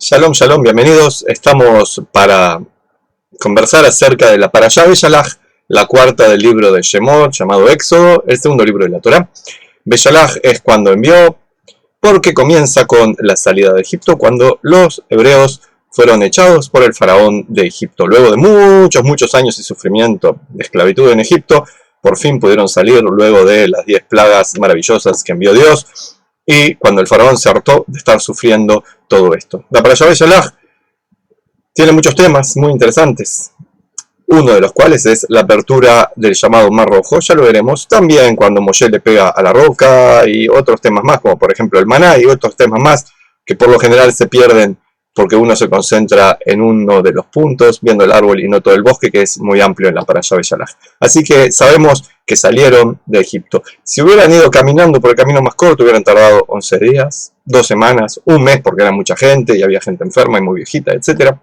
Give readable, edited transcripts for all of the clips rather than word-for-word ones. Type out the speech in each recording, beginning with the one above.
Shalom, shalom, bienvenidos. Estamos para conversar acerca de la Parashá Beshalach, la cuarta del libro de Shemot, llamado Éxodo, el segundo libro de la Torá. Beshalach es cuando envió, porque comienza con la salida de Egipto, cuando los hebreos fueron echados por el faraón de Egipto. Luego de muchos años de sufrimiento, de esclavitud en Egipto, por fin pudieron salir luego de las 10 plagas maravillosas que envió Dios. Y cuando el faraón se hartó de estar sufriendo todo esto. La Parashá Beshalach tiene muchos temas muy interesantes. Uno de los cuales es la apertura del llamado Mar Rojo. Ya lo veremos. También cuando Moshe le pega a la roca y otros temas más, como por ejemplo el maná y otros temas más que por lo general se pierden porque uno se concentra en uno de los puntos, viendo el árbol y no todo el bosque, que es muy amplio en la Parashá Beshalach. Así que sabemos que salieron de Egipto. Si hubieran ido caminando por el camino más corto, hubieran tardado 11 días, 2 semanas, un mes, porque era mucha gente y había gente enferma y muy viejita, etc.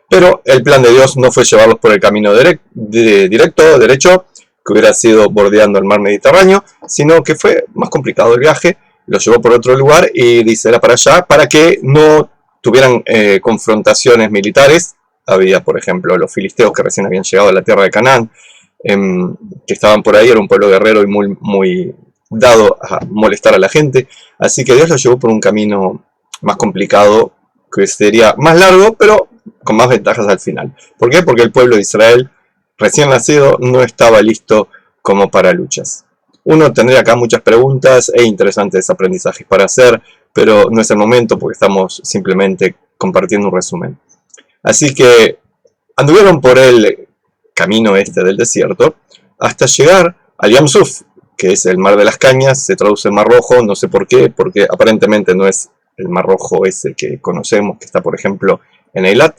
Pero el plan de Dios no fue llevarlos por el camino derecho, que hubiera sido bordeando el mar Mediterráneo, sino que fue más complicado el viaje, los llevó por otro lugar y dice la Parashá para que no tuvieran confrontaciones militares. Había, por ejemplo, los filisteos que recién habían llegado a la tierra de Canaán, que estaban por ahí, era un pueblo guerrero y muy dado a molestar a la gente, así que Dios los llevó por un camino más complicado, que sería más largo, pero con más ventajas al final. ¿Por qué? Porque el pueblo de Israel, recién nacido, no estaba listo como para luchas. Uno tendría acá muchas preguntas e interesantes aprendizajes para hacer, pero no es el momento porque estamos simplemente compartiendo un resumen. Así que anduvieron por el camino este del desierto hasta llegar al Yam Suf, que es el mar de las cañas, se traduce en Mar Rojo, no sé por qué, porque aparentemente no es el Mar Rojo ese que conocemos, que está por ejemplo en Eilat,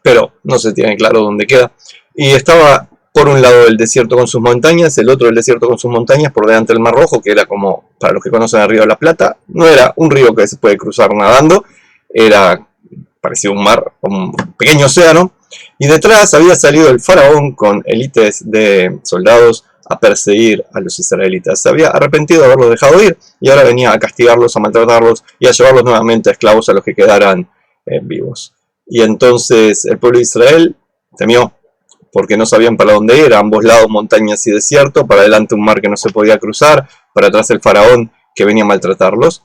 pero no se tiene claro dónde queda. Y estaba por un lado el desierto con sus montañas, el otro el desierto con sus montañas, por delante del Mar Rojo, que era como, para los que conocen el río de la Plata, no era un río que se puede cruzar nadando, parecía un mar, un pequeño océano, y detrás había salido el faraón con élites de soldados a perseguir a los israelitas. Se había arrepentido de haberlos dejado ir y ahora venía a castigarlos, a maltratarlos y a llevarlos nuevamente a esclavos a los que quedaran vivos. Y entonces el pueblo de Israel temió, porque no sabían para dónde ir, a ambos lados montañas y desierto, para adelante un mar que no se podía cruzar, para atrás el faraón que venía a maltratarlos.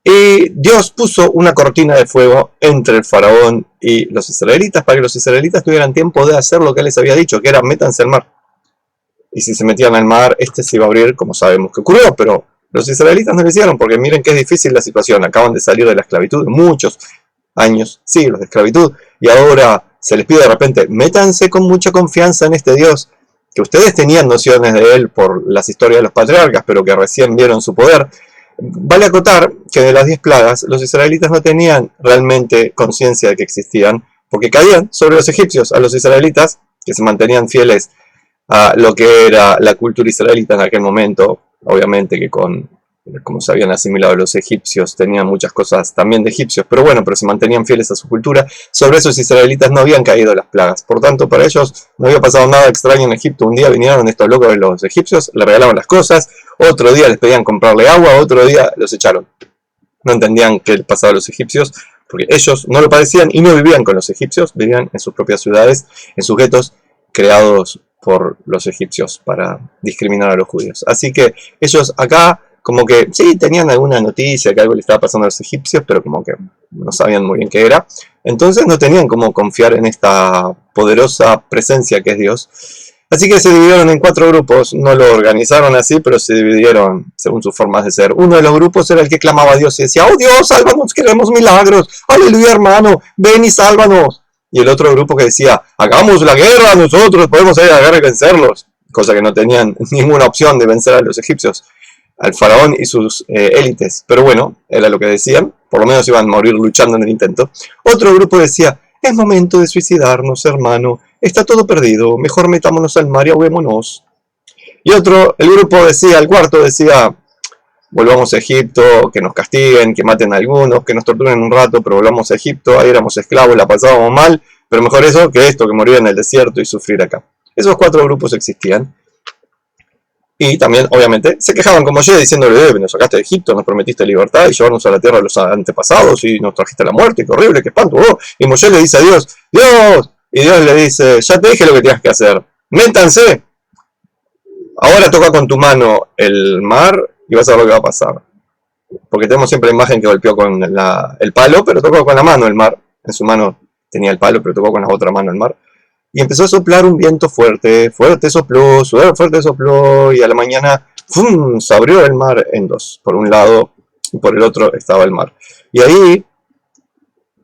Y Dios puso una cortina de fuego entre el faraón y los israelitas para que los israelitas tuvieran tiempo de hacer lo que él les había dicho, que era métanse al mar. Y si se metían al mar, se iba a abrir, como sabemos que ocurrió, pero los israelitas no lo hicieron, porque miren que es difícil la situación, acaban de salir de la esclavitud, muchos años, siglos de esclavitud, y ahora se les pide de repente, métanse con mucha confianza en este Dios, que ustedes tenían nociones de él por las historias de los patriarcas, pero que recién vieron su poder. Vale acotar que de las 10 plagas, los israelitas no tenían realmente conciencia de que existían, porque caían sobre los egipcios, a los israelitas, que se mantenían fieles a lo que era la cultura israelita en aquel momento, obviamente que como se habían asimilado los egipcios, tenían muchas cosas también de egipcios, pero se mantenían fieles a su cultura. Sobre esos israelitas no habían caído las plagas, por tanto para ellos no había pasado nada extraño en Egipto. Un día vinieron estos locos de los egipcios, le regalaban las cosas, otro día les pedían comprarle agua, otro día los echaron. No entendían qué les pasaba a los egipcios, porque ellos no lo padecían y no vivían con los egipcios, vivían en sus propias ciudades, en sus guetos creados por los egipcios para discriminar a los judíos. Así que ellos acá como que sí tenían alguna noticia que algo le estaba pasando a los egipcios, pero como que no sabían muy bien qué era. Entonces no tenían cómo confiar en esta poderosa presencia que es Dios. Así que se dividieron en 4 grupos, no lo organizaron así, pero se dividieron según sus formas de ser. Uno de los grupos era el que clamaba a Dios y decía, ¡oh Dios, sálvanos, queremos milagros! ¡Aleluya, hermano! ¡Ven y sálvanos! Y el otro grupo que decía, hagamos la guerra, nosotros podemos ir a la guerra y vencerlos. Cosa que no tenían ninguna opción de vencer a los egipcios, al faraón y sus élites. Pero bueno, era lo que decían, por lo menos iban a morir luchando en el intento. Otro grupo decía, es momento de suicidarnos, hermano, está todo perdido, mejor metámonos al mar y ahoguémonos. Y el grupo decía, el cuarto decía, volvamos a Egipto, que nos castiguen, que maten a algunos, que nos torturen un rato, pero volvamos a Egipto, ahí éramos esclavos, la pasábamos mal, pero mejor eso que esto, que morir en el desierto y sufrir acá. Esos 4 grupos existían. Y también, obviamente, se quejaban con Moshe diciéndole, nos sacaste de Egipto, nos prometiste libertad y llevarnos a la tierra de los antepasados y nos trajiste la muerte, qué horrible, qué espanto. Y Moshe le dice a Dios, Dios, y Dios le dice, ya te dije lo que tenías que hacer, métanse, ahora toca con tu mano el mar y vas a ver lo que va a pasar. Porque tenemos siempre la imagen que golpeó con el palo, pero tocó con la mano el mar. En su mano tenía el palo, pero tocó con la otra mano el mar. Y empezó a soplar un viento fuerte, fuerte sopló, y a la mañana ¡fum!, se abrió el mar en dos. Por un lado y por el otro estaba el mar. Y ahí,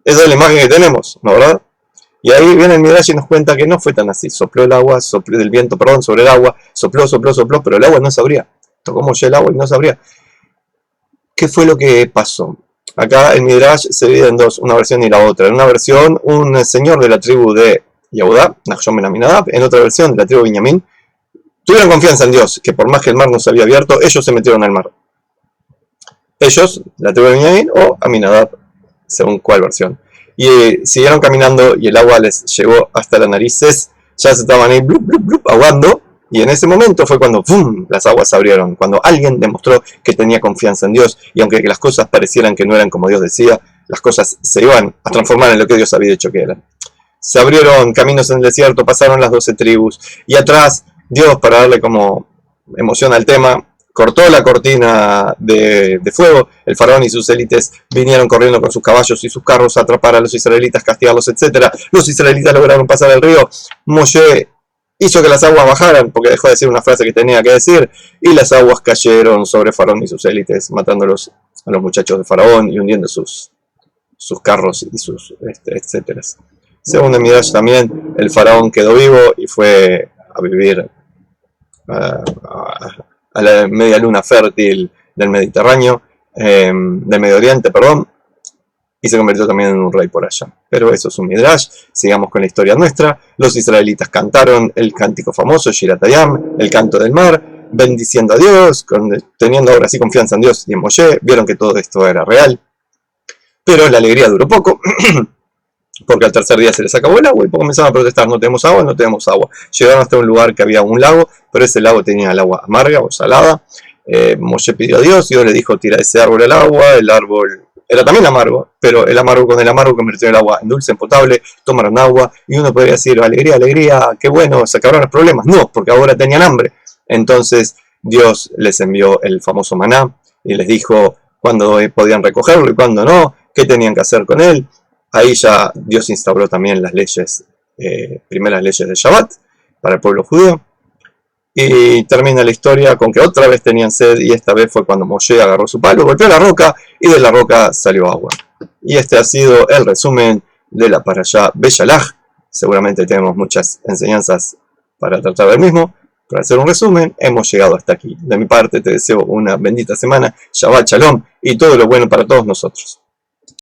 esa es la imagen que tenemos, ¿no, verdad? Y ahí viene el Midrash y nos cuenta que no fue tan así. Sopló el agua, sopló el viento, perdón, sobre el agua, sopló, pero el agua no se abría. Tocó Moshe el agua y no se abría. ¿Qué fue lo que pasó? Acá el Midrash se divide en dos, una versión y la otra. En una versión, un señor de la tribu de Yehudá, Nachshon ben Aminadab, en otra versión, de la tribu de Benjamín, tuvieron confianza en Dios, que por más que el mar no se había abierto, ellos se metieron al mar. Ellos, la tribu de Benjamín o Aminadab, según cuál versión. Y siguieron caminando y el agua les llegó hasta las narices, ya se estaban ahí blup, blup, blup, aguando, y en ese momento fue cuando ¡pum!, las aguas se abrieron, cuando alguien demostró que tenía confianza en Dios, y aunque las cosas parecieran que no eran como Dios decía, las cosas se iban a transformar en lo que Dios había dicho que eran. Se abrieron caminos en el desierto, pasaron las 12 tribus, y atrás Dios, para darle como emoción al tema, cortó la cortina de fuego. El faraón y sus élites vinieron corriendo con sus caballos y sus carros a atrapar a los israelitas, castigarlos, etc. Los israelitas lograron pasar el río. Moshe hizo que las aguas bajaran, porque dejó de decir una frase que tenía que decir, y las aguas cayeron sobre faraón y sus élites, matándolos a los muchachos de faraón y hundiendo sus carros y sus etcétera. Según el Midrash también, el faraón quedó vivo y fue a vivir a la media luna fértil del Mediterráneo, del Medio Oriente, perdón, y se convirtió también en un rey por allá. Pero eso es un Midrash. Sigamos con la historia nuestra. Los israelitas cantaron el cántico famoso, Shirat Hayam, el canto del mar, bendiciendo a Dios, teniendo ahora sí confianza en Dios y en Moshe. Vieron que todo esto era real. Pero la alegría duró poco, porque al tercer día se les acabó el agua y comenzaron a protestar, no tenemos agua, no tenemos agua. Llegaron hasta un lugar que había un lago, pero ese lago tenía el agua amarga o salada. Moshe pidió a Dios, Dios le dijo, tira ese árbol al agua. El árbol era también amargo, pero el amargo con el amargo convirtió el agua en dulce, en potable, tomaron agua, y uno podría decir, alegría, alegría, qué bueno, se acabaron los problemas. No, porque ahora tenían hambre. Entonces Dios les envió el famoso maná y les dijo cuándo podían recogerlo y cuándo no, qué tenían que hacer con él. Ahí ya Dios instauró también las leyes, primeras leyes de Shabbat para el pueblo judío. Y termina la historia con que otra vez tenían sed, y esta vez fue cuando Moshe agarró su palo, golpeó la roca y de la roca salió agua. Y este ha sido el resumen de la parashá Beshalach. Seguramente tenemos muchas enseñanzas para tratar del mismo. Para hacer un resumen, hemos llegado hasta aquí. De mi parte te deseo una bendita semana, Shabbat Shalom y todo lo bueno para todos nosotros.